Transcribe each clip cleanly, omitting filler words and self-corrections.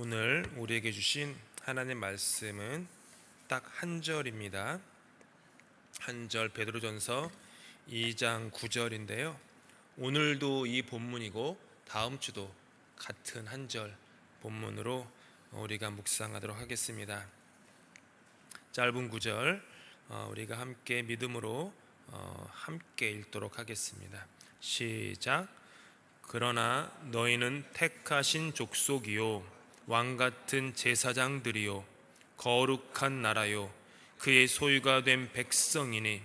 오늘 우리에게 주신 하나님 말씀은 딱 한 절입니다. 한 절, 베드로전서 2장 9절인데요. 오늘도 이 본문이고 다음 주도 같은 한 절 본문으로 우리가 묵상하도록 하겠습니다. 짧은 구절 우리가 함께 믿음으로 함께 읽도록 하겠습니다. 시작. 그러나 너희는 택하신 족속이요 왕같은 제사장들이요 거룩한 나라요 그의 소유가 된 백성이니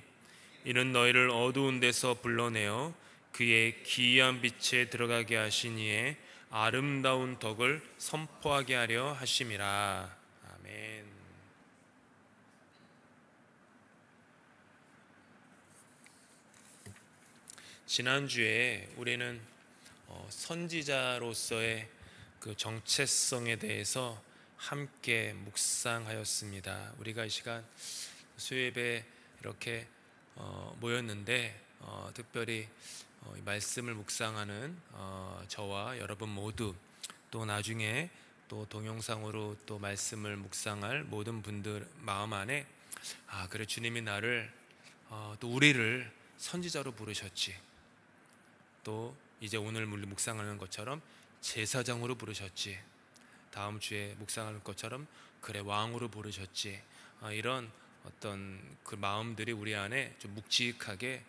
이는 너희를 어두운 데서 불러내어 그의 기이한 빛에 들어가게 하신 이의 아름다운 덕을 선포하게 하려 하심이라. 아멘. 지난주에 우리는 선지자로서의 그 정체성에 대해서 함께 묵상하였습니다. 우리가 이 시간 수요예배 이렇게 모였는데 특별히 이 말씀을 묵상하는 저와 여러분 모두, 또 나중에 또 동영상으로 또 말씀을 묵상할 모든 분들 마음 안에 그래, 주님이 나를 또 우리를 선지자로 부르셨지, 또 이제 오늘 묵상하는 것처럼 제사장으로 부르셨지, 다음 주에 묵상할 것처럼 그래 왕으로 부르셨지, 이런 어떤 그 마음들이 우리 안에 좀 묵직하게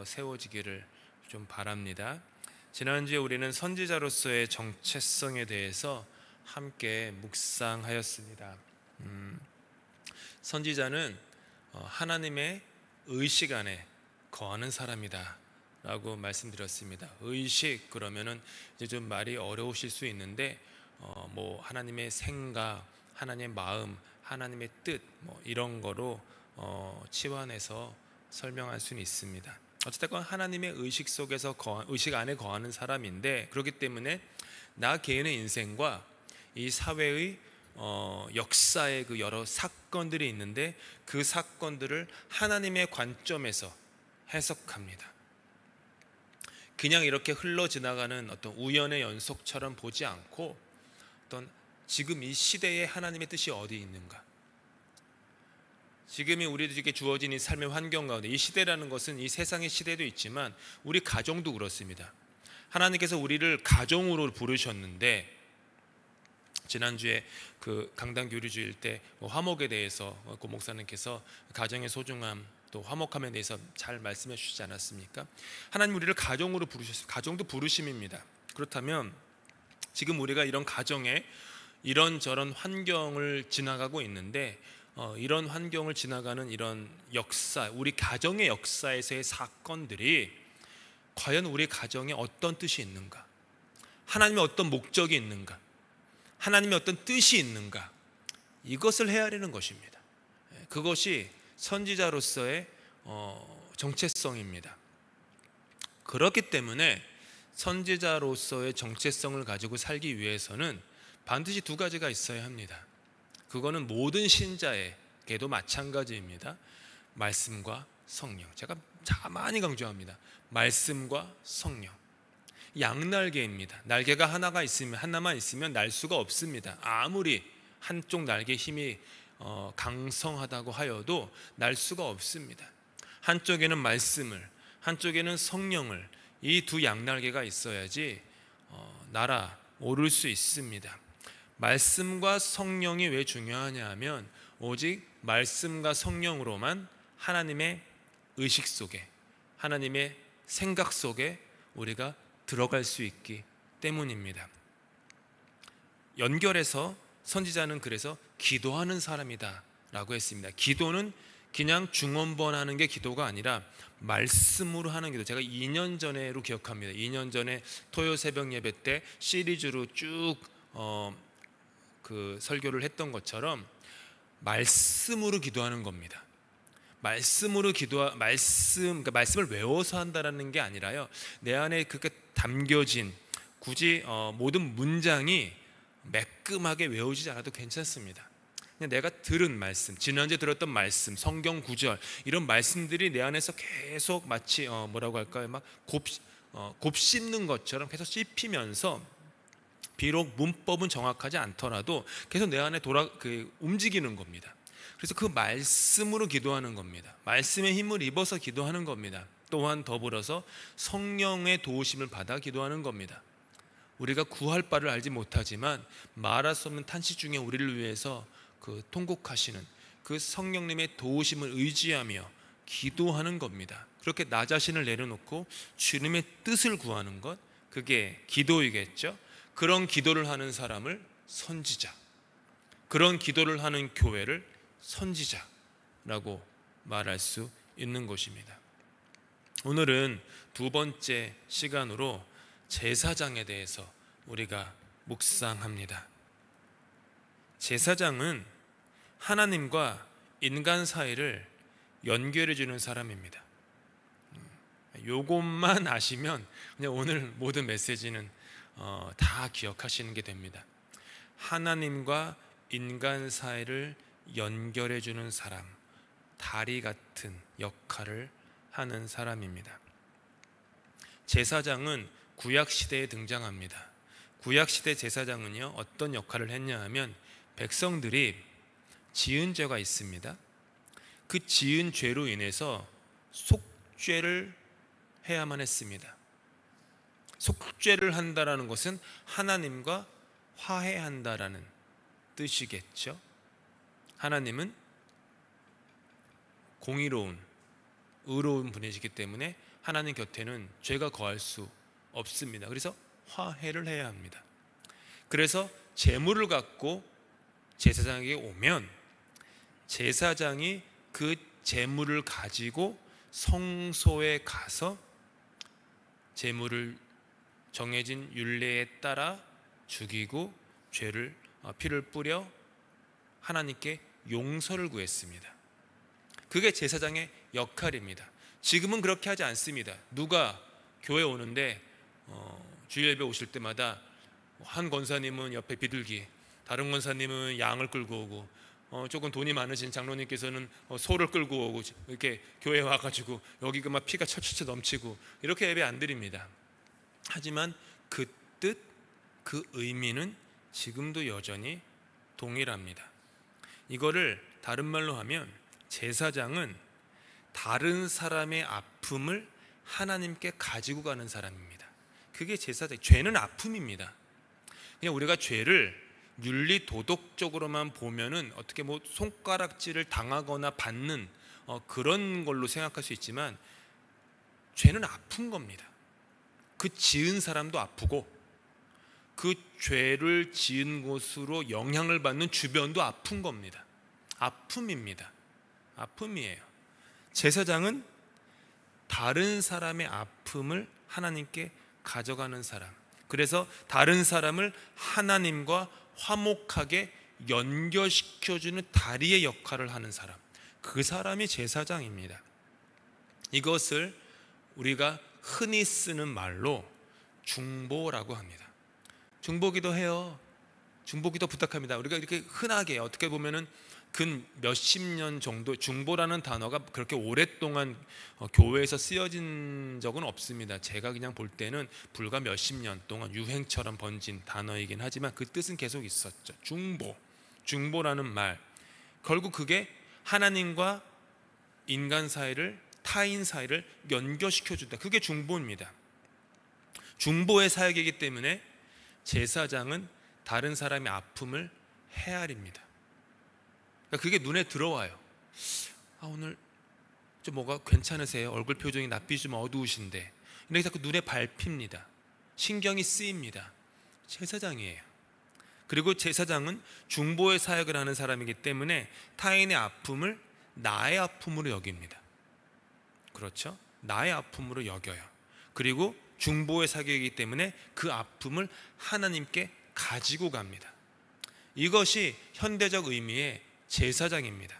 세워지기를 좀 바랍니다. 지난주에 우리는 선지자로서의 정체성에 대해서 함께 묵상하였습니다. 선지자는 하나님의 의식 안에 거하는 사람이다 라고 말씀드렸습니다. 의식 그러면은 이제 좀 말이 어려우실 수 있는데 뭐 하나님의 생각, 하나님의 마음, 하나님의 뜻 이런 거로 치환해서 설명할 수는 있습니다. 어쨌든 하나님의 의식 속에서 의식 안에 거하는 사람인데, 그렇기 때문에 나 개인의 인생과 이 사회의 역사의 그 여러 사건들이 있는데 그 사건들을 하나님의 관점에서 해석합니다. 그냥 이렇게 흘러 지나가는 어떤 우연의 연속처럼 보지 않고 어떤 지금 이 시대에 하나님의 뜻이 어디 있는가, 지금이 우리들에게 주어진 이 삶의 환경 가운데, 이 시대라는 것은 이 세상의 시대도 있지만 우리 가정도 그렇습니다. 하나님께서 우리를 가정으로 부르셨는데, 지난주에 그 강단 교류주일 때 화목에 대해서 고 목사님께서 가정의 소중함, 또 화목함에 대해서 잘 말씀해 주시지 않았습니까? 하나님 우리를 가정으로 부르셨습니다. 가정도 부르심입니다. 그렇다면 지금 우리가 이런 가정에 이런저런 환경을 지나가고 있는데 이런 환경을 지나가는 이런 역사, 우리 가정의 역사에서의 사건들이 과연 우리 가정에 어떤 뜻이 있는가, 하나님의 어떤 목적이 있는가, 하나님의 어떤 뜻이 있는가, 이것을 헤아리는 것입니다. 그것이 선지자로서의 정체성입니다. 그렇기 때문에 선지자로서의 정체성을 가지고 살기 위해서는 반드시 두 가지가 있어야 합니다. 그거는 모든 신자에게도 마찬가지입니다. 말씀과 성령. 제가 많이 강조합니다. 말씀과 성령. 양날개입니다. 날개가 하나만 있으면 날 수가 없습니다. 아무리 한쪽 날개 힘이 강성하다고 하여도 날 수가 없습니다. 한쪽에는 말씀을, 한쪽에는 성령을, 이 두 양날개가 있어야지 날아오를 수 있습니다. 말씀과 성령이 왜 중요하냐 하면 오직 말씀과 성령으로만 하나님의 의식 속에, 하나님의 생각 속에 우리가 들어갈 수 있기 때문입니다. 연결해서 선지자는 그래서 기도하는 사람이다 라고 했습니다. 기도는 그냥 중언번하는 게 기도가 아니라 말씀으로 하는 기도. 제가 2년 전에로 기억합니다. 2년 전에 토요 새벽 예배 때 시리즈로 쭉 그 설교를 했던 것처럼 말씀으로 기도하는 겁니다. 말씀으로 그러니까 말씀을 외워서 한다라는 게 아니라요, 내 안에 그렇게 담겨진, 굳이 모든 문장이 매끔하게 외워지지 않아도 괜찮습니다. 그냥 내가 들은 말씀, 지난주에 들었던 말씀, 성경 구절, 이런 말씀들이 내 안에서 계속 마치 막 곱씹는 것처럼 계속 씹히면서 비록 문법은 정확하지 않더라도 계속 내 안에 움직이는 겁니다. 그래서 그 말씀으로 기도하는 겁니다. 말씀의 힘을 입어서 기도하는 겁니다. 또한 더불어서 성령의 도우심을 받아 기도하는 겁니다. 우리가 구할 바를 알지 못하지만 말할 수 없는 탄식 중에 우리를 위해서 통곡하시는 그 성령님의 도우심을 의지하며 기도하는 겁니다. 그렇게 나 자신을 내려놓고 주님의 뜻을 구하는 것, 그게 기도이겠죠. 그런 기도를 하는 사람을 선지자, 그런 기도를 하는 교회를 선지자라고 말할 수 있는 것입니다. 오늘은 두 번째 시간으로 제사장에 대해서 우리가 묵상합니다. 제사장은 하나님과 인간 사이를 연결해 주는 사람입니다. 요것만 아시면 그냥 오늘 모든 메시지는 다 기억하시는 게 됩니다. 하나님과 인간 사이를 연결해 주는 사람, 다리 같은 역할을 하는 사람입니다. 제사장은 구약시대에 등장합니다. 구약시대 제사장은요, 어떤 역할을 했냐 하면 백성들이 지은 죄가 있습니다. 그 지은 죄로 인해서 속죄를 해야만 했습니다. 속죄를 한다라는 것은 하나님과 화해한다라는 뜻이겠죠. 하나님은 공의로운, 의로운 분이시기 때문에 하나님 곁에는 죄가 거할 수 없습니다. 그래서 화해를 해야 합니다. 그래서 제물을 갖고 제사장에게 오면 제사장이 그 제물을 가지고 성소에 가서 제물을 정해진 율례에 따라 죽이고 피를 뿌려 하나님께 용서를 구했습니다. 그게 제사장의 역할입니다. 지금은 그렇게 하지 않습니다. 누가 교회 오는데 주일 예배 오실 때마다 한 권사님은 옆에 비둘기, 다른 권사님은 양을 끌고 오고 조금 돈이 많으신 장로님께서는 소를 끌고 오고 이렇게 교회에 와가지고 여기가 막 피가 철철철 넘치고 이렇게 예배 안 드립니다. 하지만 그 뜻, 그 의미는 지금도 여전히 동일합니다. 이거를 다른 말로 하면 제사장은 다른 사람의 아픔을 하나님께 가지고 가는 사람입니다. 그게 제사장. 죄는 아픔입니다. 그냥 우리가 죄를 윤리 도덕적으로만 보면은 어떻게 손가락질을 당하거나 받는 그런 걸로 생각할 수 있지만 죄는 아픈 겁니다. 그 지은 사람도 아프고 그 죄를 지은 곳으로 영향을 받는 주변도 아픈 겁니다. 아픔입니다. 아픔이에요. 제사장은 다른 사람의 아픔을 하나님께 가져가는 사람, 그래서 다른 사람을 하나님과 화목하게 연결시켜주는 다리의 역할을 하는 사람, 그 사람이 제사장입니다. 이것을 우리가 흔히 쓰는 말로 중보라고 합니다. 중보기도 해요. 중보기도 부탁합니다. 우리가 이렇게 흔하게 어떻게 보면은 근 몇십 년 정도, 중보라는 단어가 그렇게 오랫동안 교회에서 쓰여진 적은 없습니다. 제가 그냥 볼 때는 불과 몇십 년 동안 유행처럼 번진 단어이긴 하지만 그 뜻은 계속 있었죠. 중보라는 말, 결국 그게 하나님과 인간 사이를, 타인 사이를 연결시켜준다. 그게 중보입니다. 중보의 사역이기 때문에 제사장은 다른 사람의 아픔을 헤아립니다. 그게 눈에 들어와요. 오늘 좀 뭐가 괜찮으세요? 얼굴 표정이 낯빛이 좀 어두우신데, 이렇게 자꾸 눈에 밟힙니다. 신경이 쓰입니다. 제사장이에요. 그리고 제사장은 중보의 사역을 하는 사람이기 때문에 타인의 아픔을 나의 아픔으로 여깁니다. 그렇죠? 나의 아픔으로 여겨요. 그리고 중보의 사역이기 때문에 그 아픔을 하나님께 가지고 갑니다. 이것이 현대적 의미의 제사장입니다.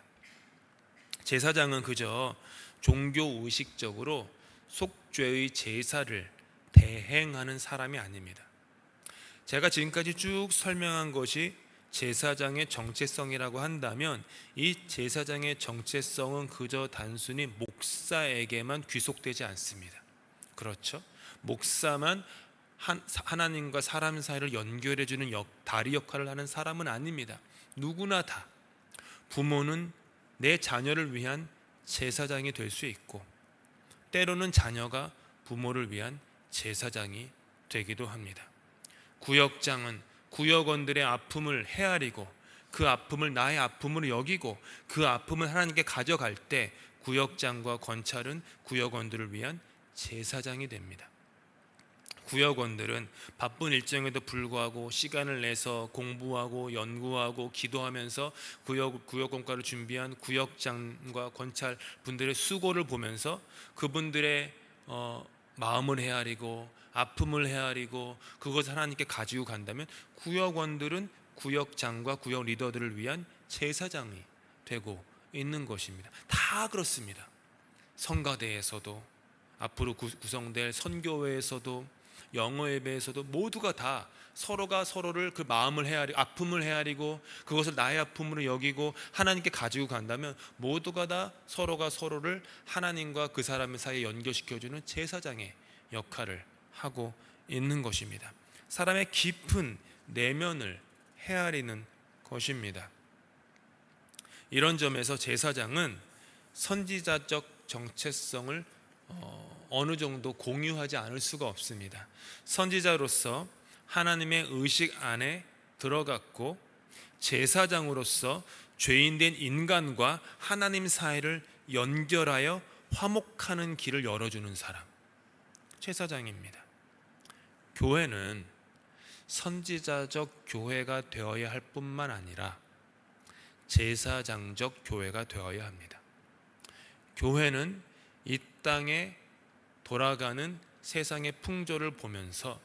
제사장은 그저 종교 의식적으로 속죄의 제사를 대행하는 사람이 아닙니다. 제가 지금까지 쭉 설명한 것이 제사장의 정체성이라고 한다면 이 제사장의 정체성은 그저 단순히 목사에게만 귀속되지 않습니다. 그렇죠? 목사만 하나님과 사람 사이를 연결해주는 다리 역할을 하는 사람은 아닙니다. 누구나 다 부모는 내 자녀를 위한 제사장이 될 수 있고, 때로는 자녀가 부모를 위한 제사장이 되기도 합니다. 구역장은 구역원들의 아픔을 헤아리고 그 아픔을 나의 아픔으로 여기고 그 아픔을 하나님께 가져갈 때 구역장과 권찰은 구역원들을 위한 제사장이 됩니다. 구역원들은 바쁜 일정에도 불구하고 시간을 내서 공부하고 연구하고 기도하면서 구역원과를 준비한 구역장과 권찰 분들의 수고를 보면서 그분들의 마음을 헤아리고 아픔을 헤아리고 그것을 하나님께 가지고 간다면 구역원들은 구역장과 구역 리더들을 위한 제사장이 되고 있는 것입니다. 다 그렇습니다. 성가대에서도, 앞으로 구성될 선교회에서도, 영어 예배에서도 모두가 다 서로가 서로를 그 마음을 헤아리고 아픔을 헤아리고 그것을 나의 아픔으로 여기고 하나님께 가지고 간다면 모두가 다 서로가 서로를 하나님과 그 사람 사이에 연결시켜주는 제사장의 역할을 하고 있는 것입니다. 사람의 깊은 내면을 헤아리는 것입니다. 이런 점에서 제사장은 선지자적 정체성을 어느 정도 공유하지 않을 수가 없습니다. 선지자로서 하나님의 의식 안에 들어갔고 제사장으로서 죄인된 인간과 하나님 사이를 연결하여 화목하는 길을 열어주는 사람, 제사장입니다. 교회는 선지자적 교회가 되어야 할 뿐만 아니라 제사장적 교회가 되어야 합니다. 교회는 이 땅에 돌아가는 세상의 풍조를 보면서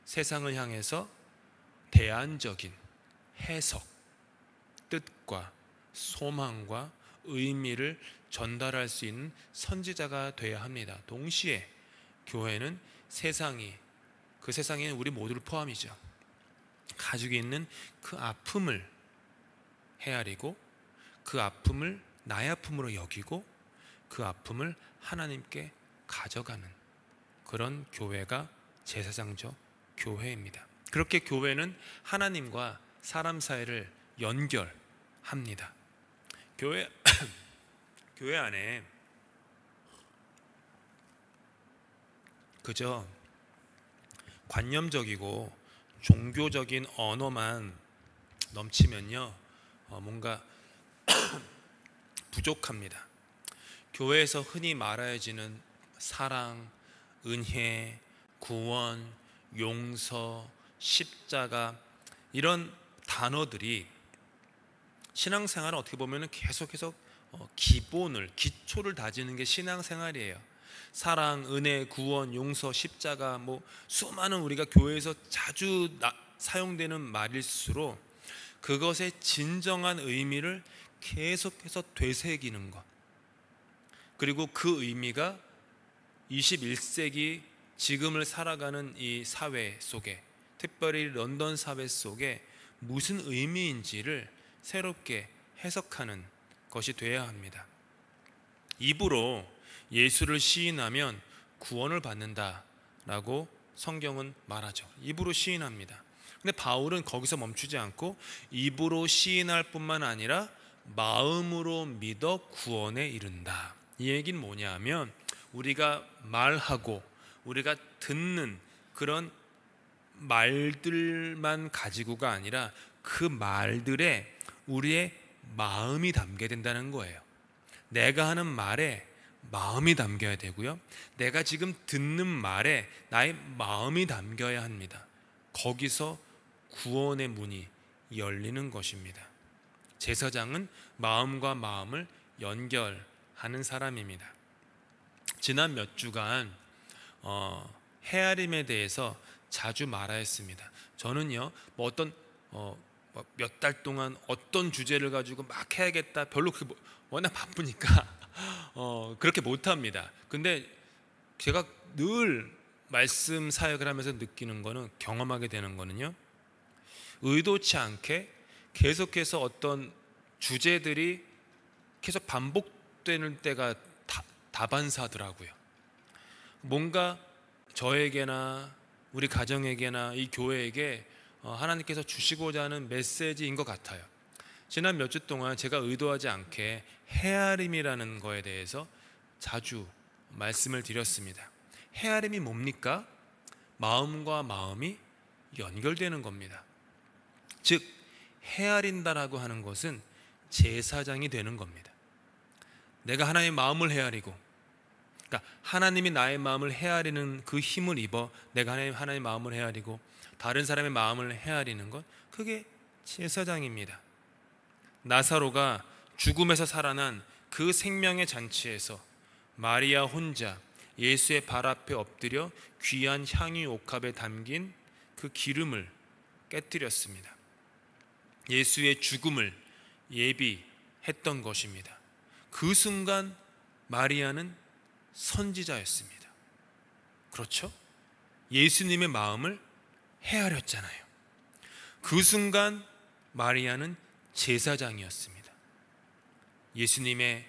세상을 향해서 대안적인 해석, 뜻과 소망과 의미를 전달할 수 있는 선지자가 되어야 합니다. 동시에 교회는 그 세상에 우리 모두를 포함이죠. 가지고 있는 그 아픔을 헤아리고 그 아픔을 나의 아픔으로 여기고 그 아픔을 하나님께 가져가는 그런 교회가 제사장적 교회입니다. 그렇게 교회는 하나님과 사람 사이를 연결합니다. 교회 안에 그저 관념적이고 종교적인 언어만 넘치면요, 뭔가 부족합니다. 교회에서 흔히 말하여지는 사랑, 은혜, 구원, 용서, 십자가, 이런 단어들이 신앙생활은 어떻게 보면 계속해서 기초를 다지는 게 신앙생활이에요. 사랑, 은혜, 구원, 용서, 십자가, 수많은 우리가 교회에서 자주 사용되는 말일수록 그것의 진정한 의미를 계속해서 되새기는 것, 그리고 그 의미가 21세기 지금을 살아가는 이 사회 속에, 특별히 런던 사회 속에 무슨 의미인지를 새롭게 해석하는 것이 되어야 합니다. 입으로 예수를 시인하면 구원을 받는다라고 성경은 말하죠. 입으로 시인합니다. 근데 바울은 거기서 멈추지 않고 입으로 시인할 뿐만 아니라 마음으로 믿어 구원에 이른다. 이 얘기는 뭐냐 하면 우리가 말하고 우리가 듣는 그런 말들만 가지고가 아니라 그 말들에 우리의 마음이 담겨야 된다는 거예요. 내가 하는 말에 마음이 담겨야 되고요, 내가 지금 듣는 말에 나의 마음이 담겨야 합니다. 거기서 구원의 문이 열리는 것입니다. 제사장은 마음과 마음을 연결하는 사람입니다. 지난 몇 주간 헤아림에 대해서 자주 말하였습니다. 저는요, 몇 달 동안 어떤 주제를 가지고 막 해야겠다, 별로 워낙 바쁘니까 그렇게 못합니다. 근데 제가 늘 말씀 사역을 하면서 느끼는 거는, 경험하게 되는 거는요, 의도치 않게 계속해서 어떤 주제들이 계속 반복되는 때가 다반사더라고요. 뭔가 저에게나 우리 가정에게나 이 교회에게 하나님께서 주시고자 하는 메시지인 것 같아요. 지난 몇 주 동안 제가 의도하지 않게 헤아림이라는 거에 대해서 자주 말씀을 드렸습니다. 헤아림이 뭡니까? 마음과 마음이 연결되는 겁니다. 즉 헤아린다라고 하는 것은 제사장이 되는 겁니다. 내가 하나님의 마음을 헤아리고, 그러니까 하나님이 나의 마음을 헤아리는 그 힘을 입어 내가 하나님의 마음을 헤아리고 다른 사람의 마음을 헤아리는 것, 그게 제사장입니다. 나사로가 죽음에서 살아난 그 생명의 잔치에서 마리아 혼자 예수의 발 앞에 엎드려 귀한 향유 옥합에 담긴 그 기름을 깨뜨렸습니다. 예수의 죽음을 예비했던 것입니다. 그 순간 마리아는 선지자였습니다. 그렇죠? 예수님의 마음을 헤아렸잖아요. 그 순간 마리아는 제사장이었습니다. 예수님의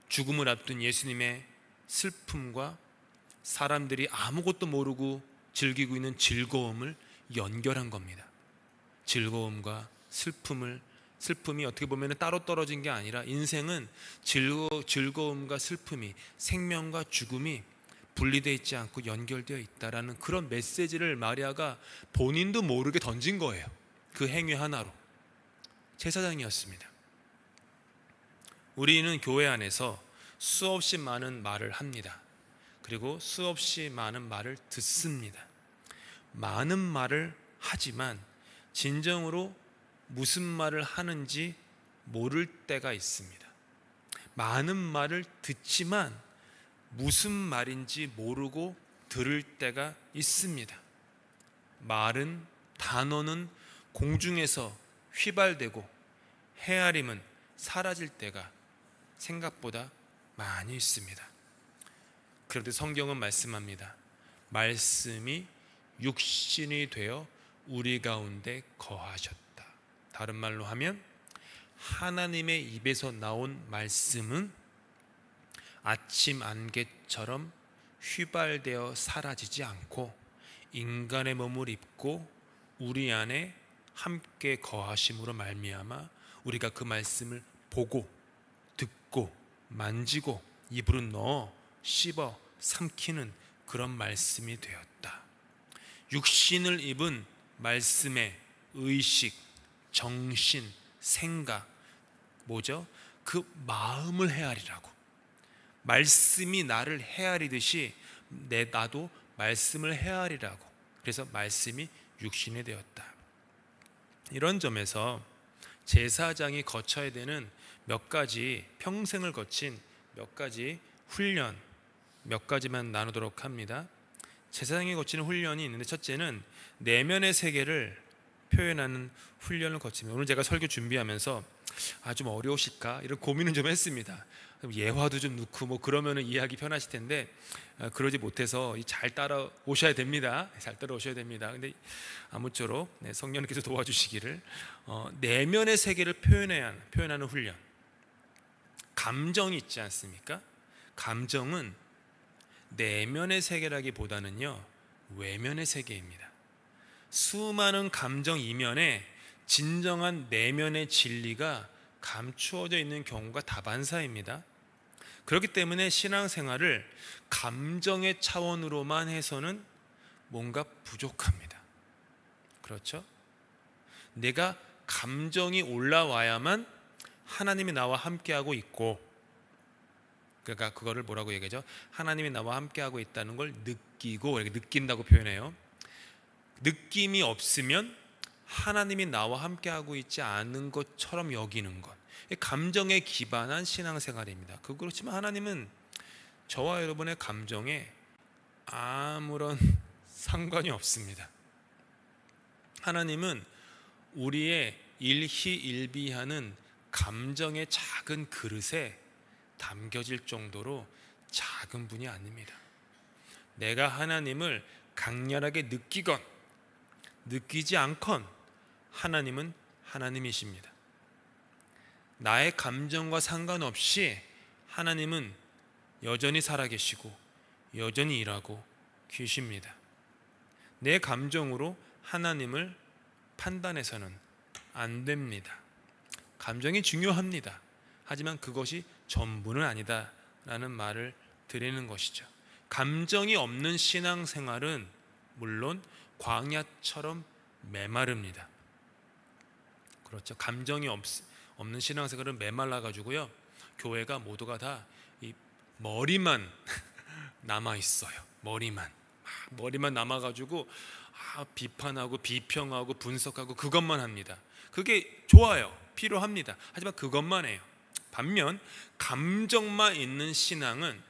죽음을 앞둔 예수님의 슬픔과 사람들이 아무것도 모르고 즐기고 있는 즐거움을 연결한 겁니다. 즐거움과 슬픔이 어떻게 보면 따로 떨어진 게 아니라, 인생은 즐거움과 슬픔이, 생명과 죽음이 분리되어 있지 않고 연결되어 있다라는 그런 메시지를 마리아가 본인도 모르게 던진 거예요. 그 행위 하나로. 제사장이었습니다. 우리는 교회 안에서 수없이 많은 말을 합니다. 그리고 수없이 많은 말을 듣습니다. 많은 말을 하지만 진정으로 무슨 말을 하는지 모를 때가 있습니다. 많은 말을 듣지만 무슨 말인지 모르고 들을 때가 있습니다. 말은, 단어는 공중에서 휘발되고 헤아림은 사라질 때가 생각보다 많이 있습니다. 그런데 성경은 말씀합니다. 말씀이 육신이 되어 우리 가운데 거하셨다. 다른 말로 하면 하나님의 입에서 나온 말씀은 아침 안개처럼 휘발되어 사라지지 않고 인간의 몸을 입고 우리 안에 함께 거하심으로 말미암아 우리가 그 말씀을 보고 듣고 만지고 입으로 넣어 씹어 삼키는 그런 말씀이 되었다. 육신을 입은 말씀의 의식, 정신, 생각, 뭐죠? 그 마음을 헤아리라고. 말씀이 나를 헤아리듯이 나도 말씀을 헤아리라고. 그래서 말씀이 육신이 되었다. 이런 점에서 제사장이 거쳐야 되는 몇 가지, 평생을 거친 몇 가지 훈련, 몇 가지만 나누도록 합니다. 제사장이 거치는 훈련이 있는데, 첫째는 내면의 세계를 표현하는 훈련을 거칩니다. 오늘 제가 설교 준비하면서 좀 어려우실까 이런 고민은 좀 했습니다. 예화도 좀 넣고 그러면은 이해하기 편하실 텐데 그러지 못해서 잘 따라오셔야 됩니다. 잘 따라오셔야 됩니다. 근데 아무쪼록 성령님께서 도와주시기를, 내면의 세계를 표현하는 훈련. 감정이 있지 않습니까? 감정은 내면의 세계라기보다는요, 외면의 세계입니다. 수많은 감정 이면에 진정한 내면의 진리가 감추어져 있는 경우가 다반사입니다. 그렇기 때문에 신앙생활을 감정의 차원으로만 해서는 뭔가 부족합니다. 그렇죠? 내가 감정이 올라와야만 하나님이 나와 함께하고 있고, 그러니까 그거를 뭐라고 얘기하죠? 하나님이 나와 함께하고 있다는 걸 느끼고, 이렇게 느낀다고 표현해요. 느낌이 없으면 하나님이 나와 함께하고 있지 않은 것처럼 여기는 것, 감정에 기반한 신앙생활입니다. 그렇지만 하나님은 저와 여러분의 감정에 아무런 상관이 없습니다. 하나님은 우리의 일희일비하는 감정의 작은 그릇에 담겨질 정도로 작은 분이 아닙니다. 내가 하나님을 강렬하게 느끼건 느끼지 않건 하나님은 하나님이십니다. 나의 감정과 상관없이 하나님은 여전히 살아계시고 여전히 일하고 계십니다. 내 감정으로 하나님을 판단해서는 안 됩니다. 감정이 중요합니다. 하지만 그것이 전부는 아니다라는 말을 드리는 것이죠. 감정이 없는 신앙생활은 물론 광야처럼 메마릅니다. 그렇죠. 감정이 없는 신앙생활은 메말라 가지고요, 교회가 모두가 다 이 머리만 남아 있어요. 머리만 남아 가지고 비판하고 비평하고 분석하고 그것만 합니다. 그게 좋아요. 필요합니다. 하지만 그것만 해요. 반면 감정만 있는 신앙은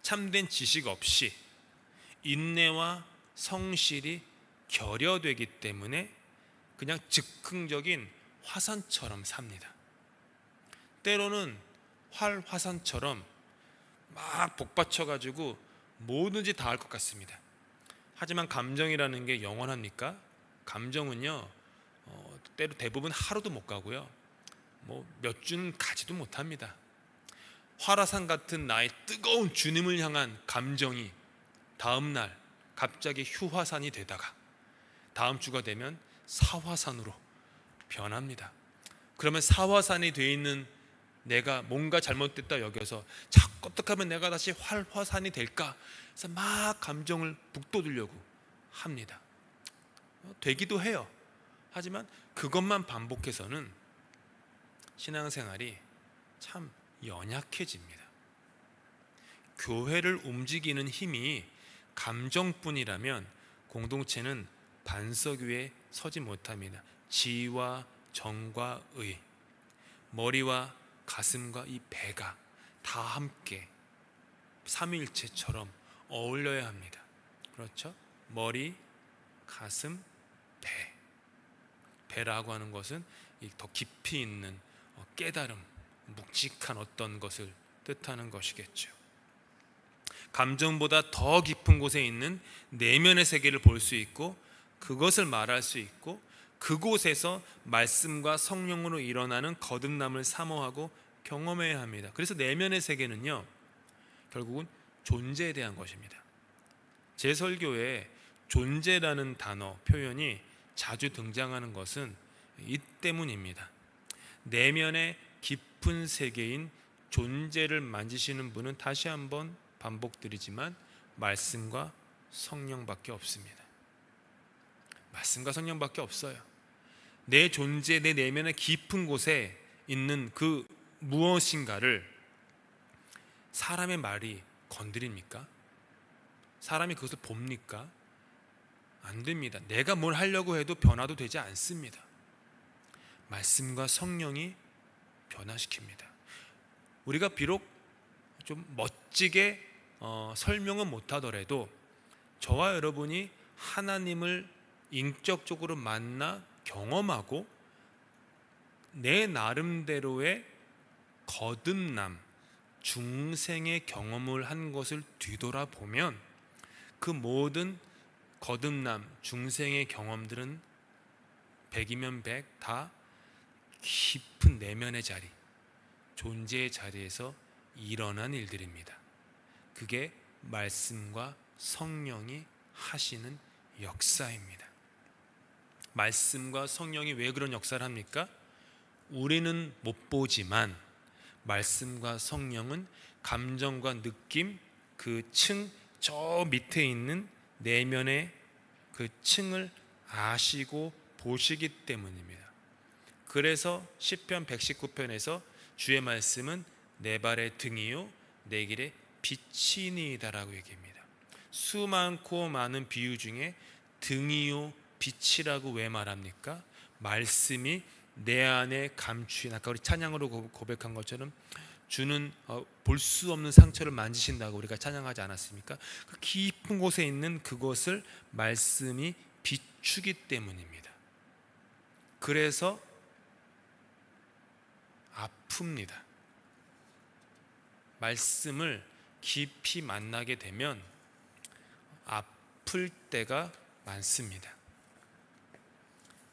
참된 지식 없이 인내와 성실이 결여되기 때문에 그냥 즉흥적인 화산처럼 삽니다. 때로는 화산처럼 막 복받쳐 가지고 뭐든지 다 할 것 같습니다. 하지만 감정이라는 게 영원합니까? 감정은요, 때로 대부분 하루도 못 가고요, 뭐 몇 주는 가지도 못합니다. 화라산 같은 나의 뜨거운 주님을 향한 감정이 다음 날 갑자기 휴화산이 되다가 다음 주가 되면 사화산으로 변합니다. 그러면 사화산이 되어 있는 내가 뭔가 잘못됐다 여겨서 자꾸 어떻게 하면 내가 다시 활화산이 될까 해서 막 감정을 북돋으려고 합니다. 되기도 해요. 하지만 그것만 반복해서는 신앙생활이 참 연약해집니다. 교회를 움직이는 힘이 감정뿐이라면 공동체는 반석 위에 서지 못합니다. 지와 정과 의, 머리와 가슴과 이 배가 다 함께 삼위일체처럼 어울려야 합니다. 그렇죠? 머리, 가슴, 배. 배라고 하는 것은 더 깊이 있는 깨달음, 묵직한 어떤 것을 뜻하는 것이겠죠. 감정보다 더 깊은 곳에 있는 내면의 세계를 볼 수 있고 그것을 말할 수 있고 그곳에서 말씀과 성령으로 일어나는 거듭남을 사모하고 경험해야 합니다. 그래서 내면의 세계는요, 결국은 존재에 대한 것입니다. 제 설교에 존재라는 단어, 표현이 자주 등장하는 것은 이 때문입니다. 내면의 깊은 세계인 존재를 만지시는 분은 다시 한번 반복드리지만 말씀과 성령밖에 없습니다. 말씀과 성령밖에 없어요. 내 존재, 내 내면의 깊은 곳에 있는 그 무엇인가를 사람의 말이 건드립니까? 사람이 그것을 봅니까? 안 됩니다. 내가 뭘 하려고 해도 변화도 되지 않습니다. 말씀과 성령이 변화시킵니다. 우리가 비록 좀 멋지게 설명은 못하더라도 저와 여러분이 하나님을 인격적으로 만나 경험하고 내 나름대로의 거듭남, 중생의 경험을 한 것을 뒤돌아보면 그 모든 거듭남, 중생의 경험들은 100이면 100 다 깊은 내면의 자리, 존재의 자리에서 일어난 일들입니다. 그게 말씀과 성령이 하시는 역사입니다. 말씀과 성령이 왜 그런 역사를 합니까? 우리는 못 보지만 말씀과 성령은 감정과 느낌, 그 층, 저 밑에 있는 내면의 그 층을 아시고 보시기 때문입니다. 그래서 시편 119편에서 주의 말씀은 내 발의 등이요 내 길의 빛이니이다라고 얘기합니다. 수많고 많은 비유 중에 등이요 빛이라고 왜 말합니까? 말씀이 내 안에 감추인, 아까 우리 찬양으로 고백한 것처럼 주는 볼 수 없는 상처를 만지신다고 우리가 찬양하지 않았습니까? 그 깊은 곳에 있는 그것을 말씀이 비추기 때문입니다. 그래서 아픕니다. 말씀을 깊이 만나게 되면 아플 때가 많습니다.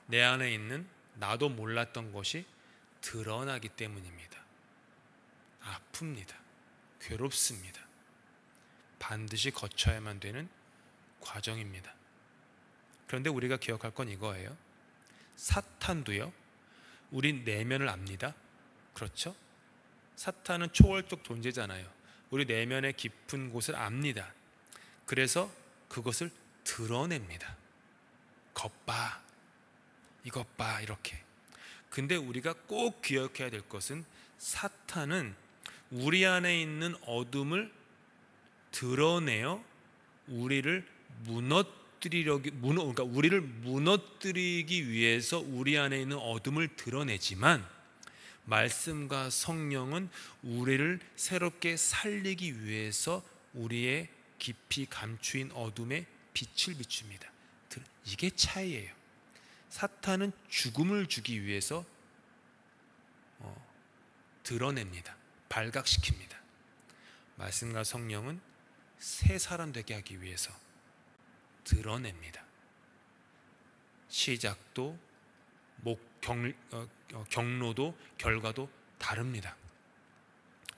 내 안에 있는 나도 몰랐던 것이 드러나기 때문입니다. 아픕니다. 괴롭습니다. 반드시 거쳐야만 되는 과정입니다. 그런데 우리가 기억할 건 이거예요. 사탄도요, 우리 내면을 압니다. 그렇죠? 사탄은 초월적 존재잖아요. 우리 내면의 깊은 곳을 압니다. 그래서 그것을 드러냅니다. 것 봐, 이것 봐, 이렇게. 근데 우리가 꼭 기억해야 될 것은 사탄은 우리 안에 있는 어둠을 드러내어 우리를 그러니까 우리를 무너뜨리기 위해서 우리 안에 있는 어둠을 드러내지만, 말씀과 성령은 우리를 새롭게 살리기 위해서 우리의 깊이 감추인 어둠에 빛을 비춥니다. 이게 차이예요. 사탄은 죽음을 주기 위해서 드러냅니다. 발각시킵니다. 말씀과 성령은 새 사람 되게 하기 위해서 드러냅니다. 시작도 경로도 결과도 다릅니다.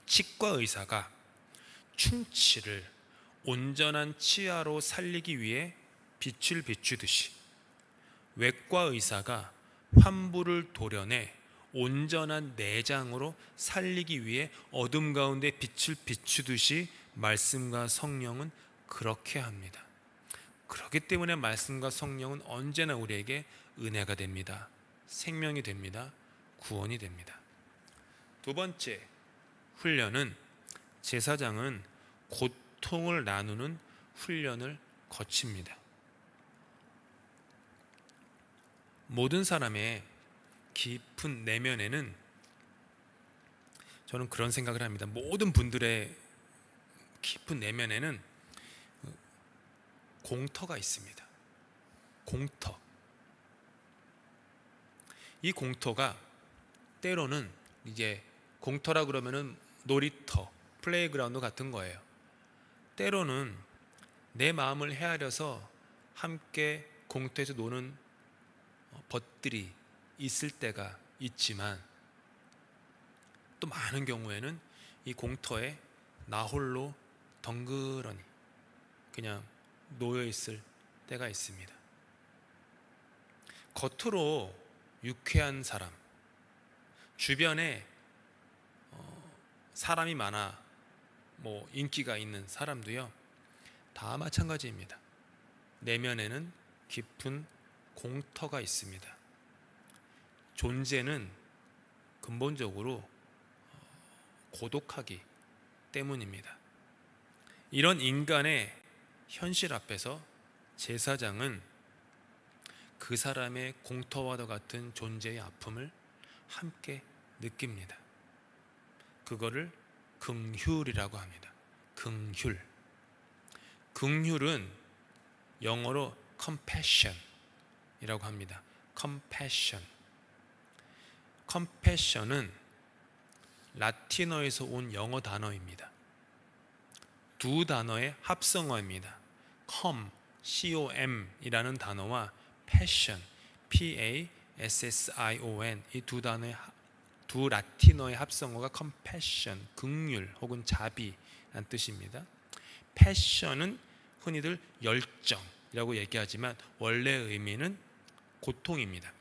치과 의사가 충치를 온전한 치아로 살리기 위해 빛을 비추듯이, 외과 의사가 환부를 도려내 온전한 내장으로 살리기 위해 어둠 가운데 빛을 비추듯이 말씀과 성령은 그렇게 합니다. 그렇기 때문에 말씀과 성령은 언제나 우리에게 은혜가 됩니다. 생명이 됩니다. 구원이 됩니다. 두 번째 훈련은, 제사장은 고통을 나누는 훈련을 거칩니다. 모든 사람의 깊은 내면에는, 저는 그런 생각을 합니다. 모든 분들의 깊은 내면에는 공터가 있습니다. 공터. 이 공터가 때로는, 이제 공터라 그러면은 놀이터, 플레이그라운드 같은 거예요. 때로는 내 마음을 헤아려서 함께 공터에서 노는 벗들이 있을 때가 있지만, 또 많은 경우에는 이 공터에 나 홀로 덩그러니 그냥 놓여 있을 때가 있습니다. 겉으로 유쾌한 사람, 주변에 사람이 많아 인기가 있는 사람도요, 다 마찬가지입니다. 내면에는 깊은 공터가 있습니다. 존재는 근본적으로 고독하기 때문입니다. 이런 인간의 현실 앞에서 제사장은 그 사람의 공터와도 같은 존재의 아픔을 함께 느낍니다. 그거를 긍휼이라고 합니다. 긍휼. 긍휼은 영어로 compassion이라고 합니다. compassion은 라틴어에서 온 영어 단어입니다. 두 단어의 합성어입니다. com 단어와 passion, passion, 이 두 단어의 두 라틴어의 합성어가 compassion, 긍휼 혹은 자비란 뜻입니다. passion은 흔히들 열정이라고 얘기하지만 원래 의미는 고통입니다.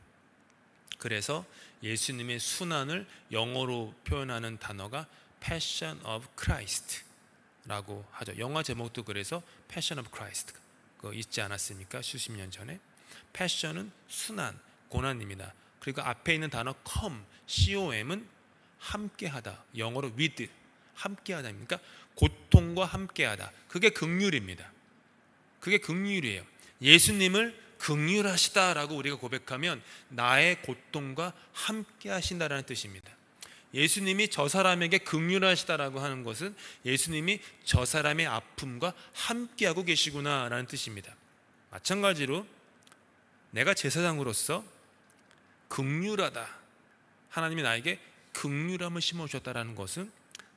그래서 예수님의 순환을 영어로 표현하는 단어가 Passion of Christ라고 하죠. 영화 제목도 그래서 Passion of Christ 그거 있지 않았습니까? 수십 년 전에. Passion은 순환, 고난입니다. 그리고 앞에 있는 단어 com은 함께하다, 영어로 with, 함께하다입니까? 고통과 함께하다. 그게 긍휼입니다. 그게 긍휼이에요. 예수님을 긍휼하시다라고 우리가 고백하면 나의 고통과 함께 하신다라는 뜻입니다. 예수님이 저 사람에게 긍휼하시다라고 하는 것은 예수님이 저 사람의 아픔과 함께하고 계시구나라는 뜻입니다. 마찬가지로 내가 제사장으로서 긍휼하다, 하나님이 나에게 긍휼함을 심어주셨다라는 것은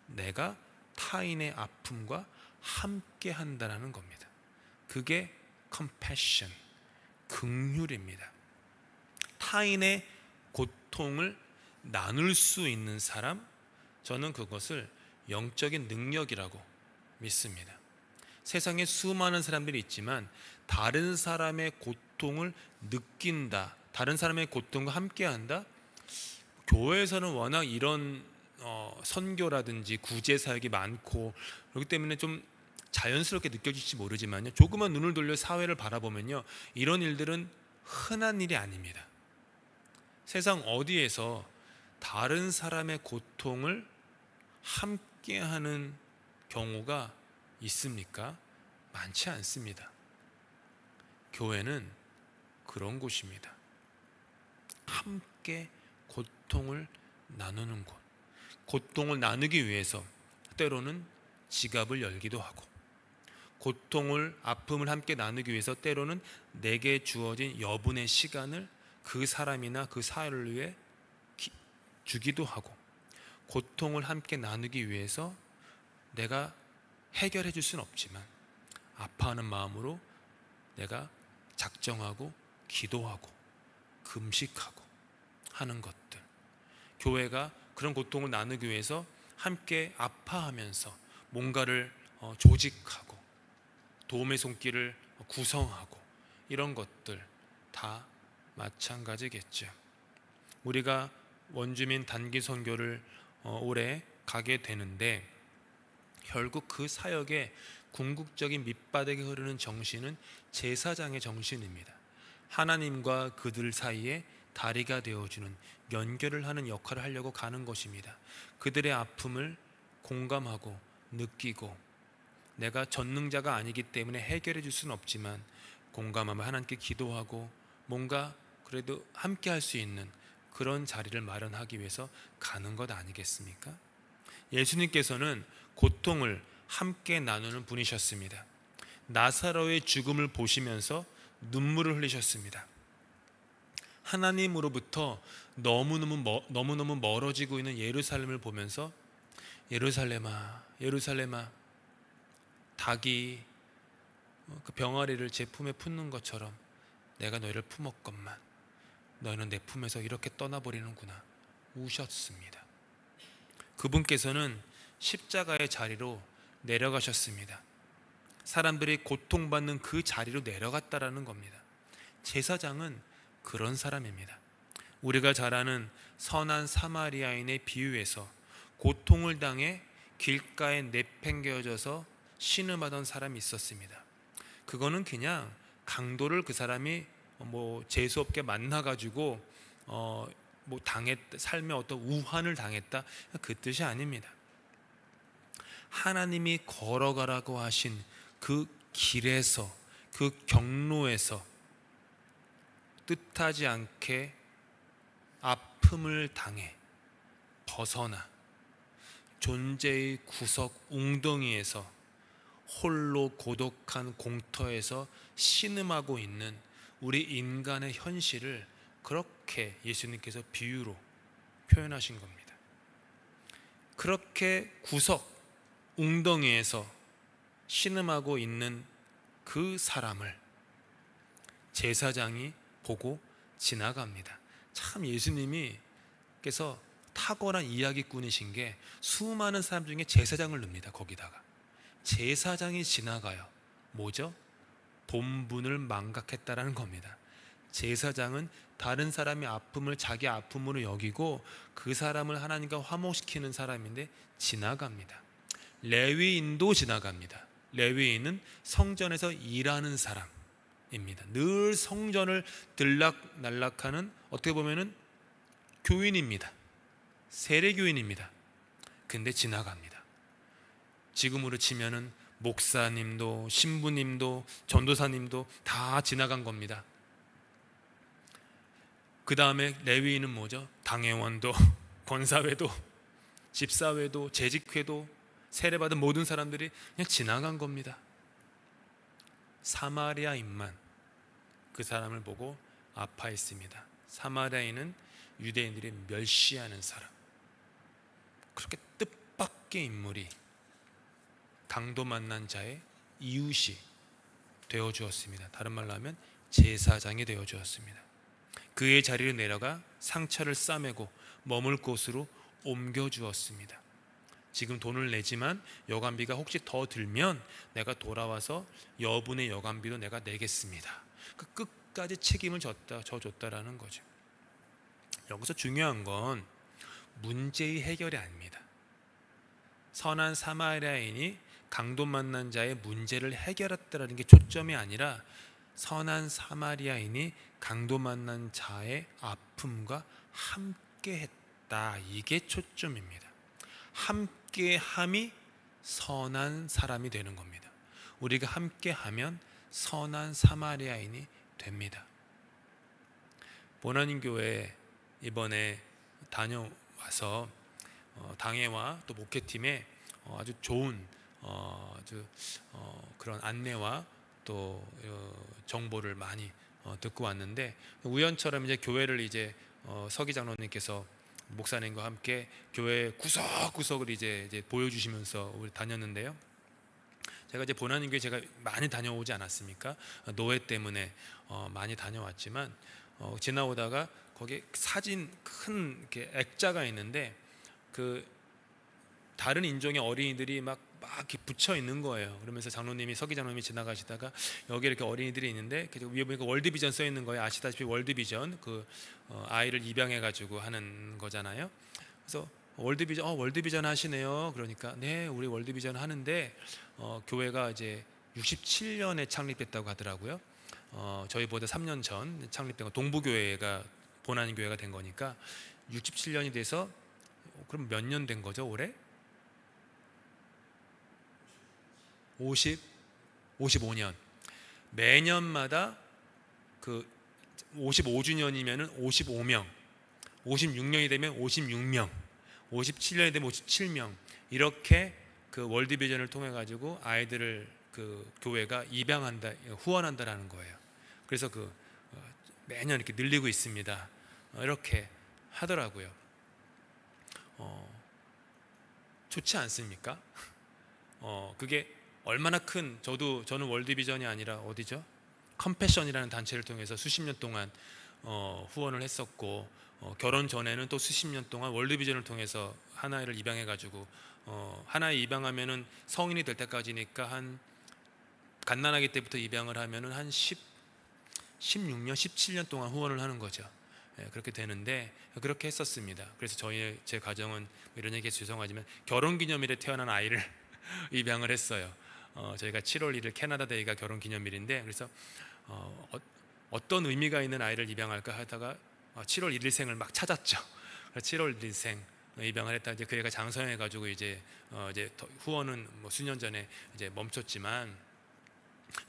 내가 타인의 아픔과 함께한다라는 겁니다. 그게 compassion, 긍휼입니다. 타인의 고통을 나눌 수 있는 사람, 저는 그것을 영적인 능력이라고 믿습니다. 세상에 수많은 사람들이 있지만 다른 사람의 고통을 느낀다, 다른 사람의 고통과 함께한다. 교회에서는 워낙 이런 선교라든지 구제 사역이 많고 그렇기 때문에 좀 자연스럽게 느껴질지 모르지만요, 조금만 눈을 돌려 사회를 바라보면요, 이런 일들은 흔한 일이 아닙니다. 세상 어디에서 다른 사람의 고통을 함께하는 경우가 있습니까? 많지 않습니다. 교회는 그런 곳입니다. 함께 고통을 나누는 곳. 고통을 나누기 위해서 때로는 지갑을 열기도 하고, 고통을, 아픔을 함께 나누기 위해서 때로는 내게 주어진 여분의 시간을 그 사람이나 그 사회를 위해 주기도 하고, 고통을 함께 나누기 위해서 내가 해결해 줄 수는 없지만 아파하는 마음으로 내가 작정하고 기도하고 금식하고 하는 것들, 교회가 그런 고통을 나누기 위해서 함께 아파하면서 뭔가를 조직하고 도움의 손길을 구성하고, 이런 것들 다 마찬가지겠죠. 우리가 원주민 단기 선교를 올해 가게 되는데, 결국 그 사역의 궁극적인 밑바닥에 흐르는 정신은 제사장의 정신입니다. 하나님과 그들 사이에 다리가 되어주는, 연결을 하는 역할을 하려고 가는 것입니다. 그들의 아픔을 공감하고 느끼고, 내가 전능자가 아니기 때문에 해결해 줄 수는 없지만 공감하며 하나님께 기도하고 뭔가 그래도 함께 할 수 있는 그런 자리를 마련하기 위해서 가는 것 아니겠습니까? 예수님께서는 고통을 함께 나누는 분이셨습니다. 나사로의 죽음을 보시면서 눈물을 흘리셨습니다. 하나님으로부터 너무너무 멀어지고 있는 예루살렘을 보면서, 예루살렘아, 예루살렘아, 닭이 그 병아리를 제 품에 품는 것처럼 내가 너희를 품었건만 너희는 내 품에서 이렇게 떠나버리는구나 우셨습니다. 그분께서는 십자가의 자리로 내려가셨습니다. 사람들이 고통받는 그 자리로 내려갔다라는 겁니다. 제사장은 그런 사람입니다. 우리가 잘 아는 선한 사마리아인의 비유에서 고통을 당해 길가에 내팽개쳐져서 신음하던 사람이 있었습니다. 그거는 그냥 강도를 그 사람이 재수없게 만나가지고 삶에 어떤 우환을 당했다, 그 뜻이 아닙니다. 하나님이 걸어가라고 하신 그 길에서, 그 경로에서 뜻하지 않게 아픔을 당해 벗어나 존재의 구석 웅덩이에서 홀로 고독한 공터에서 신음하고 있는 우리 인간의 현실을 그렇게 예수님께서 비유로 표현하신 겁니다. 그렇게 구석 웅덩이에서 신음하고 있는 그 사람을 제사장이 보고 지나갑니다. 참 예수님께서 탁월한 이야기꾼이신 게 수많은 사람 중에 제사장을 넣습니다. 거기다가 제사장이 지나가요. 뭐죠? 본분을 망각했다라는 겁니다. 제사장은 다른 사람의 아픔을 자기 아픔으로 여기고 그 사람을 하나님과 화목시키는 사람인데 지나갑니다. 레위인도 지나갑니다. 레위인은 성전에서 일하는 사람입니다. 늘 성전을 들락날락하는, 어떻게 보면은 교인입니다. 세례교인입니다. 근데 지나갑니다. 지금으로 치면은 목사님도 신부님도 전도사님도 다 지나간 겁니다. 그 다음에 레위인은 뭐죠? 당회원도 권사회도 집사회도 재직회도 세례받은 모든 사람들이 그냥 지나간 겁니다. 사마리아인만 그 사람을 보고 아파했습니다. 사마리아인은 유대인들이 멸시하는 사람, 그렇게 뜻밖의 인물이 강도 만난 자의 이웃이 되어 주었습니다. 다른 말로 하면 제사장이 되어 주었습니다. 그의 자리로 내려가 상처를 싸매고 머물 곳으로 옮겨 주었습니다. 지금 돈을 내지만 여관비가 혹시 더 들면 내가 돌아와서 여분의 여관비도 내가 내겠습니다. 끝까지 책임을 져줬다라는 거죠. 여기서 중요한 건 문제의 해결이 아닙니다. 선한 사마리아인이 강도 만난 자의 문제를 해결했다라는 게 초점이 아니라 선한 사마리아인이 강도 만난 자의 아픔과 함께했다, 이게 초점입니다. 함께함이 선한 사람이 되는 겁니다. 우리가 함께하면 선한 사마리아인이 됩니다. 보나님 교회 이번에 다녀와서 당회와 또 목회팀에 아주 좋은 그런 안내와 또 정보를 많이 듣고 왔는데, 우연처럼 이제 교회를 이제 서기 장로님께서 목사님과 함께 교회 구석구석을 이제 보여주시면서 우리 다녔는데요. 제가 이제 보나님 교회 제가 많이 다녀오지 않았습니까? 노회 때문에 많이 다녀왔지만 지나오다가 거기에 사진 큰 이렇게 액자가 있는데 그 다른 인종의 어린이들이 막 이렇게 붙여 있는 거예요. 그러면서 장로님이, 서기 장로님이 지나가시다가 여기 이렇게 어린이들이 있는데 위에 보니까 월드비전 써 있는 거예요. 아시다시피 월드비전 그 아이를 입양해 가지고 하는 거잖아요. 그래서 월드비전 하시네요. 그러니까 네, 우리 월드비전 하는데 교회가 이제 67년에 창립됐다고 하더라고요. 저희보다 3년 전 창립된 거, 동부교회가 보나님 교회가 된 거니까 67년이 돼서 그럼 몇 년 된 거죠 올해? 55년. 매년마다 그 55주년이면은 55명, 56년이 되면 56명, 57년이 되면 57명, 이렇게 그 월드비전을 통해 가지고 아이들을 그 교회가 입양한다, 후원한다라는 거예요. 그래서 그 매년 이렇게 늘리고 있습니다. 이렇게 하더라고요. 좋지 않습니까? 그게 얼마나 큰, 저는 월드비전이 아니라 어디죠? 컴패션이라는 단체를 통해서 수십 년 동안 후원을 했었고, 결혼 전에는 또 수십 년 동안 월드비전을 통해서 하나를 입양해 가지고 하나에 입양하면은 성인이 될 때까지니까 한 갓난아기 때부터 입양을 하면은 한 16년, 17년 동안 후원을 하는 거죠. 그렇게 되는데 그렇게 했었습니다. 그래서 제 가정은 이런 얘기해서 죄송하지만 결혼기념일에 태어난 아이를 입양을 했어요. 저희가 7월 1일 캐나다 데이가 결혼기념일인데, 그래서 어떤 의미가 있는 아이를 입양할까 하다가 7월 1일생을 막 찾았죠. 7월 1일생 입양을 했다. 이제 그 애가 장성해가지고 이제 후원은 뭐 수년 전에 이제 멈췄지만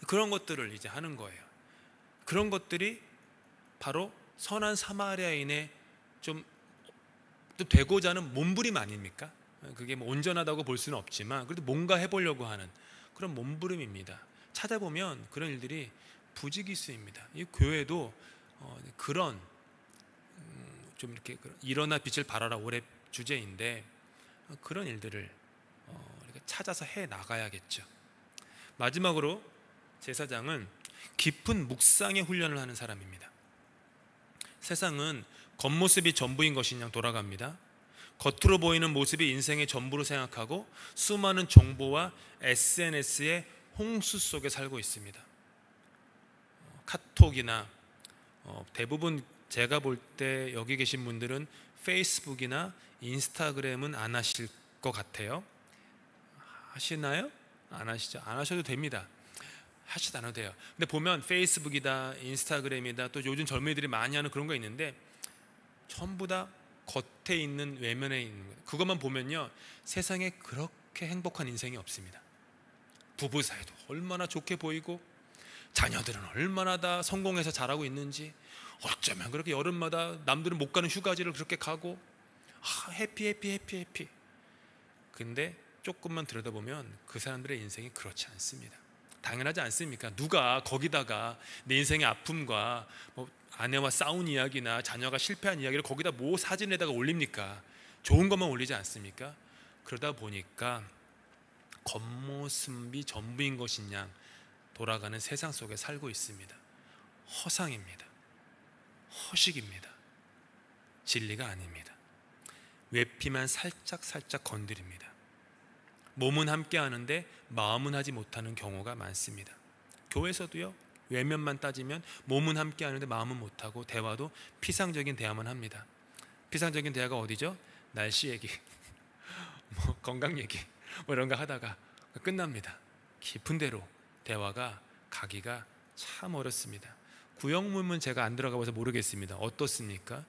그런 것들을 이제 하는 거예요. 그런 것들이 바로 선한 사마리아인의 좀 되고자 하는 몸부림 아닙니까? 그게 뭐 온전하다고 볼 수는 없지만 그래도 뭔가 해보려고 하는 그런 몸부림입니다. 찾아보면 그런 일들이 부지기수입니다. 이 교회도 그런 좀 이렇게 일어나 빛을 발하라 올해 주제인데 그런 일들을 찾아서 해 나가야겠죠. 마지막으로 제사장은 깊은 묵상의 훈련을 하는 사람입니다. 세상은 겉모습이 전부인 것인 양 돌아갑니다. 겉으로 보이는 모습이 인생의 전부로 생각하고 수많은 정보와 SNS의 홍수 속에 살고 있습니다. 카톡이나 대부분 제가 볼 때 여기 계신 분들은 페이스북이나 인스타그램은 안 하실 것 같아요. 하시나요? 안 하시죠? 안 하셔도 됩니다. 하시도 않아도 돼요. 근데 보면 페이스북이다, 인스타그램이다, 또 요즘 젊은이들이 많이 하는 그런 거 있는데 전부 다 겉에 있는, 외면에 있는 거, 그것만 보면요 세상에 그렇게 행복한 인생이 없습니다. 부부 사이도 얼마나 좋게 보이고 자녀들은 얼마나 다 성공해서 잘하고 있는지, 어쩌면 그렇게 여름마다 남들은 못 가는 휴가지를 그렇게 가고 해피. 근데 조금만 들여다보면 그 사람들의 인생이 그렇지 않습니다. 당연하지 않습니까? 누가 거기다가 내 인생의 아픔과 뭐 아내와 싸운 이야기나 자녀가 실패한 이야기를 거기다 뭐 사진에다가 올립니까? 좋은 것만 올리지 않습니까? 그러다 보니까 겉모습이 전부인 것인 양 돌아가는 세상 속에 살고 있습니다. 허상입니다. 허식입니다. 진리가 아닙니다. 외피만 살짝 건드립니다. 몸은 함께 하는데 마음은 하지 못하는 경우가 많습니다. 교회에서도요, 외면만 따지면 몸은 함께 하는데 마음은 못하고 대화도 피상적인 대화만 합니다. 피상적인 대화가 어디죠? 날씨 얘기, 뭐 건강 얘기, 뭐 이런 거 하다가 끝납니다. 깊은 데로 대화가 가기가 참 어렵습니다. 구역문은 제가 안 들어가봐서 모르겠습니다. 어떻습니까?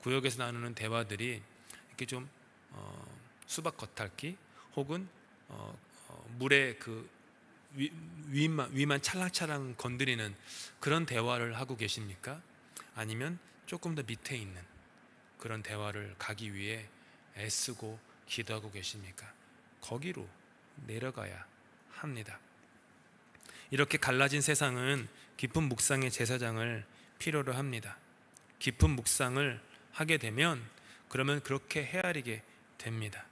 구역에서 나누는 대화들이 이렇게 좀 수박 겉핥기 혹은 물에 그 위만 찰랑찰랑 건드리는 그런 대화를 하고 계십니까? 아니면 조금 더 밑에 있는 그런 대화를 가기 위해 애쓰고 기도하고 계십니까? 거기로 내려가야 합니다. 이렇게 갈라진 세상은 깊은 묵상의 제사장을 필요로 합니다. 깊은 묵상을 하게 되면 그러면 그렇게 헤아리게 됩니다.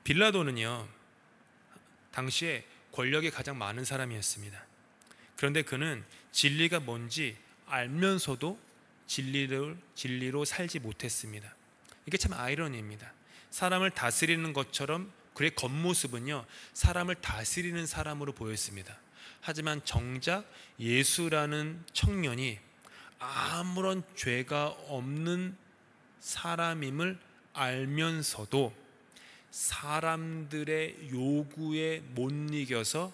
빌라도는요, 당시에 권력이 가장 많은 사람이었습니다. 그런데 그는 진리가 뭔지 알면서도 진리로 살지 못했습니다. 이게 참 아이러니입니다. 사람을 다스리는 것처럼 그의 겉모습은요, 사람을 다스리는 사람으로 보였습니다. 하지만 정작 예수라는 청년이 아무런 죄가 없는 사람임을 알면서도 사람들의 요구에 못 이겨서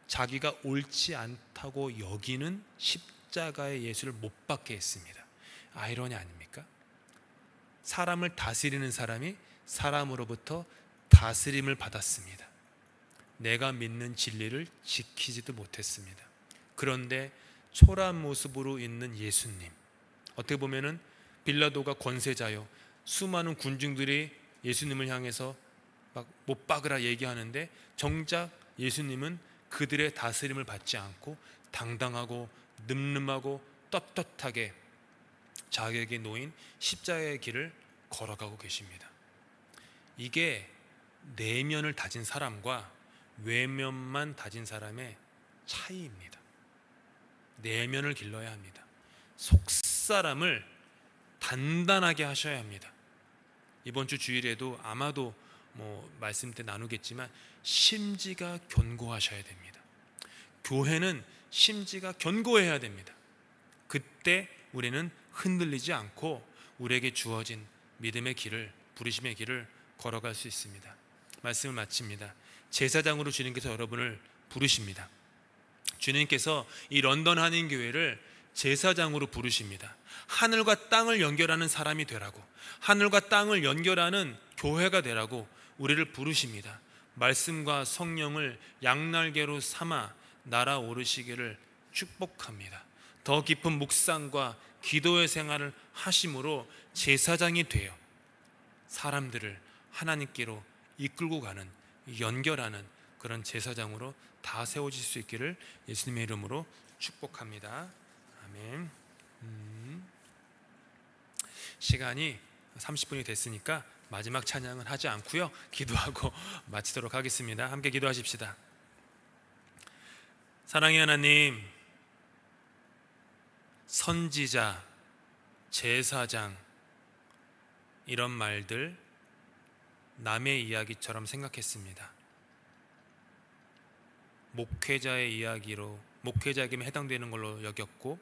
자기가 옳지 않다고 여기는 십자가의 예수를 못 박게 했습니다. 아이러니 아닙니까? 사람을 다스리는 사람이 사람으로부터 다스림을 받았습니다. 내가 믿는 진리를 지키지도 못했습니다. 그런데 초라한 모습으로 있는 예수님, 어떻게 보면은 빌라도가 권세자요, 수많은 군중들이 예수님을 향해서 막 못 박으라 얘기하는데 정작 예수님은 그들의 다스림을 받지 않고 당당하고 늠름하고 떳떳하게 자기에게 놓인 십자가의 길을 걸어가고 계십니다. 이게 내면을 다진 사람과 외면만 다진 사람의 차이입니다. 내면을 길러야 합니다. 속사람을 단단하게 하셔야 합니다. 이번 주 주일에도 아마도 말씀 때 나누겠지만 심지가 견고하셔야 됩니다. 교회는 심지가 견고해야 됩니다. 그때 우리는 흔들리지 않고 우리에게 주어진 믿음의 길을, 부르심의 길을 걸어갈 수 있습니다. 말씀을 마칩니다. 제사장으로 주님께서 여러분을 부르십니다. 주님께서 이 런던 한인교회를 제사장으로 부르십니다. 하늘과 땅을 연결하는 사람이 되라고, 하늘과 땅을 연결하는 교회가 되라고 우리를 부르십니다. 말씀과 성령을 양날개로 삼아 날아오르시기를 축복합니다. 더 깊은 묵상과 기도의 생활을 하심으로 제사장이 되어 사람들을 하나님께로 이끌고 가는, 연결하는 그런 제사장으로 다 세워질 수 있기를 예수님의 이름으로 축복합니다. 아멘. 시간이 30분이 됐으니까 마지막 찬양은 하지 않고요, 기도하고 마치도록 하겠습니다. 함께 기도하십시다. 사랑의 하나님, 선지자, 제사장, 이런 말들 남의 이야기처럼 생각했습니다. 목회자의 이야기로, 목회자에게만 해당되는 걸로 여겼고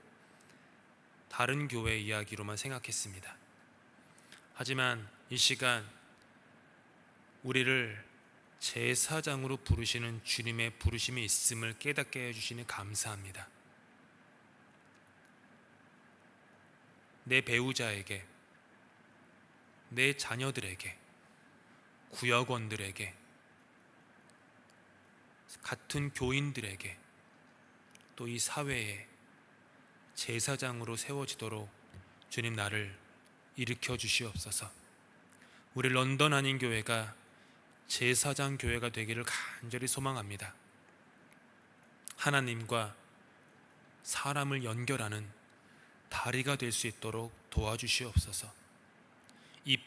다른 교회 이야기로만 생각했습니다. 하지만 이 시간 우리를 제사장으로 부르시는 주님의 부르심이 있음을 깨닫게 해주시니 감사합니다. 내 배우자에게, 내 자녀들에게, 구역원들에게, 같은 교인들에게, 또 이 사회에 제사장으로 세워지도록 주님 나를 일으켜 주시옵소서. 우리 런던 한인교회가 제사장 교회가 되기를 간절히 소망합니다. 하나님과 사람을 연결하는 다리가 될 수 있도록 도와주시옵소서. 이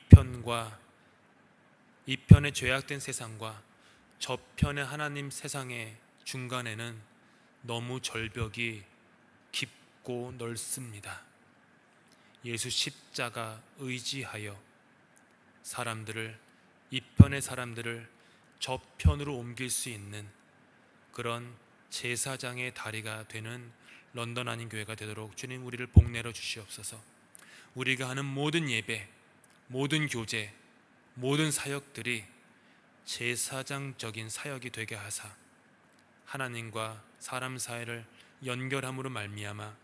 편의 죄악된 세상과 저편의 하나님 세상의 중간에는 너무 절벽이 깊고 넓습니다. 예수 십자가 의지하여 사람들을, 이 편의 사람들을 저편으로 옮길 수 있는 그런 제사장의 다리가 되는 런던 한인 교회가 되도록 주님 우리를 복내려 주시옵소서. 우리가 하는 모든 예배, 모든 교제, 모든 사역들이 제사장적인 사역이 되게 하사 하나님과 사람 사이를 연결함으로 말미암아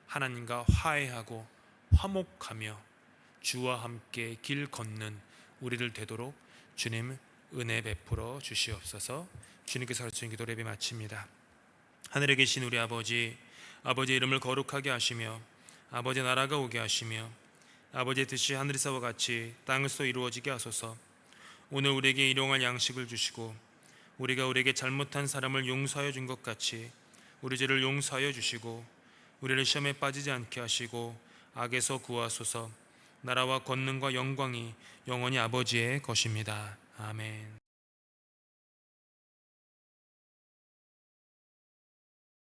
하나님과 화해하고 화목하며 주와 함께 길 걷는 우리들 되도록 주님 은혜 베풀어 주시옵소서. 주님께서 가르치신 기도 예배 마칩니다. 하늘에 계신 우리 아버지, 아버지의 이름을 거룩하게 하시며 아버지의 나라가 오게 하시며 아버지의 뜻이 하늘에서와 같이 땅에서 이루어지게 하소서. 오늘 우리에게 일용할 양식을 주시고 우리가 우리에게 잘못한 사람을 용서하여 준 것 같이 우리 죄를 용서하여 주시고 우리를 시험에 빠지지 않게 하시고 악에서 구하소서. 나라와 권능과 영광이 영원히 아버지의 것입니다. 아멘.